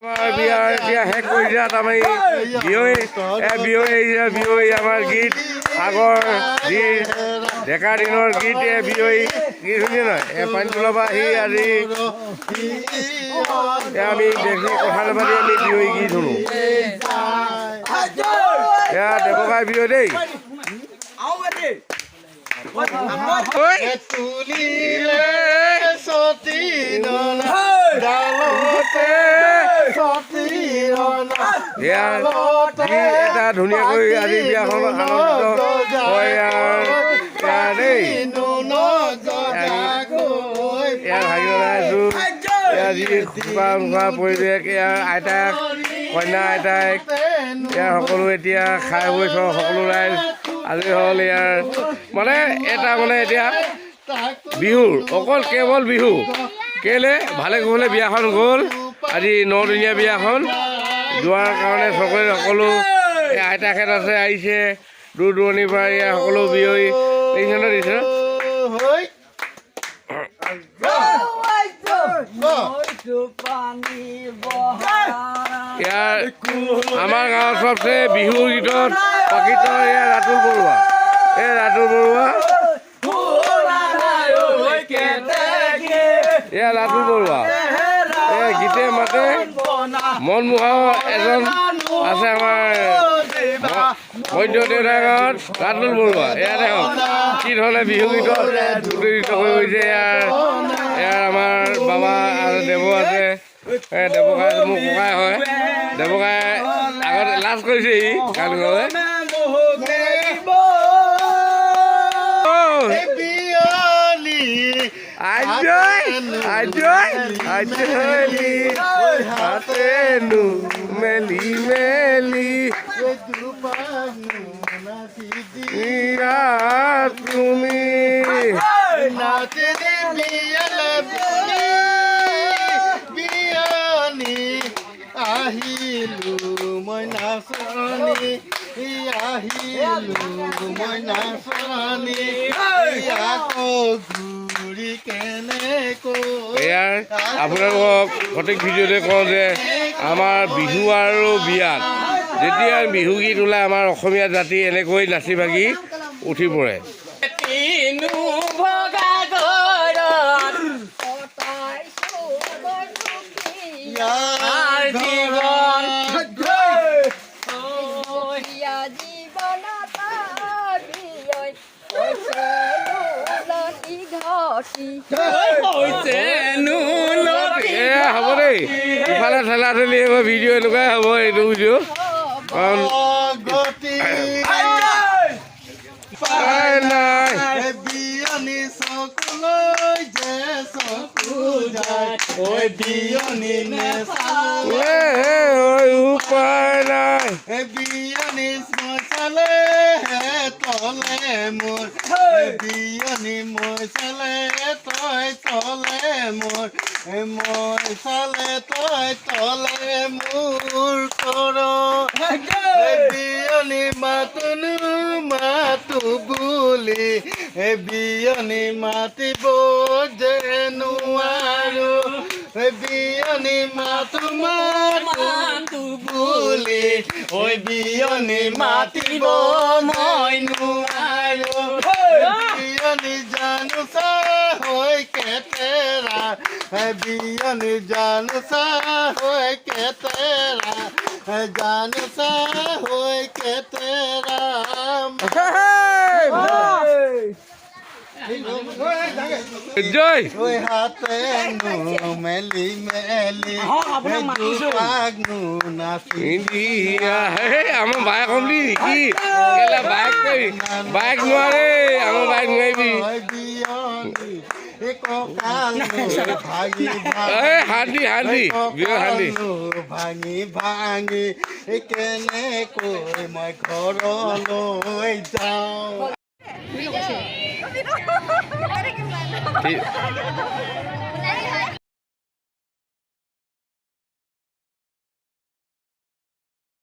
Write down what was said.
বিয়াৰ এতিয়া শেষ কৰি দিয়া তাৰমানে বিয়ৈ আমাৰ গীত আগৰ যি ডেকা দিনৰ গীত বিয়ৈ গীত শুনিয়ে নহয় পানী তোলাৰ পৰা আহি আজি আমি দেখি কথা নাপাতি আমি বিয়ৈ গীত শুনো এয়া দেৱকাই বিয়ৈ দেই এটা ধুনীয়াকৈ আজি বিয়াখন আনন্দিত হয় দেই ইয়াৰ ভাগিছো আজি খোৱা নোখোৱা পৰিৱেশ ইয়াৰ আইতাক কন্যা আইতাক ইয়াৰ সকলো এতিয়া খাই বৈ সকলো ৰাইজ আজি হ'ল ইয়াৰ মানে এটা মানে এতিয়া বিহুৰ অকল কেৱল বিহু কেলে ভালে কুশলে বিয়াখন গ'ল আজি 9দিনীয়া বিয়াখন যোৱাৰ কাৰণে সকলো আইতাকেত আছে আহিছে দূৰ দূৰণিৰ পৰা ইয়াৰ সকলো বিয়ৈ দিছে ন দিছে ইয়াৰ আমাৰ গাঁৱৰ চবচে বিহু গীতত প্ৰকৃত এয়া ৰাতুল বৰুৱা এয়া ৰাতুল বৰুৱা গীতে মাতে মনমোহা এজন আছে আমাৰ মধ্য দেউতাৰ গাঁৱত ৰাতুল বৰুৱা এয়া দেখক কি ধৰণে বিহু গীতত উত্তেজিত হৈ গৈছে ইয়াৰ আমাৰ বাবা আৰু দেৱ আছে দেৱকাই মোৰ ককাই হয় দেৱকাই আগত লাজ কৰিছে ই গান গাবলৈ মেলি মেলি তুমি আহিলো মই নাচনি এয়াৰ আপোনালোকক সঠিক ভিডিঅ'তে কওঁ যে আমাৰ বিহু আৰু বিয়াত যেতিয়া বিহু গীত ওলায় আমাৰ অসমীয়া জাতি এনেকৈ নাচি বাগি উঠি পৰে হ'ব দেই ইফালে ঠেলা ঠেলি ভিডিঅ' এনেকুৱাই হ'ব এইটো ভিডিঅ' কাৰণ উপায় নাই তলে মোৰ বিয়নি মই চালে তই তলে মোৰ মই চালে তই তলে মোৰ কৰ বিয়নি মাতনো মাতো বুলি বিয়নি মাতিব যে নোৱাৰো বিয়নি মাতো মাতো বুলি ঐ বিয়নি মাতিব মই নোৱাৰো বিয়নি জানো চা হৈ কেতেৰা বিয়নি জানো চা হৈ কেতেৰা জানো চা হৈ কেতেৰা জয় হাতে মেলি মেলি আমাৰ বাইক কমলি নেকি বাইক নোৱাৰে আমাৰ বাইক নোৱাৰিবি হান্দি ভাঙি ভাঙি কেনেকৈ মই ঘৰলৈ যাওঁ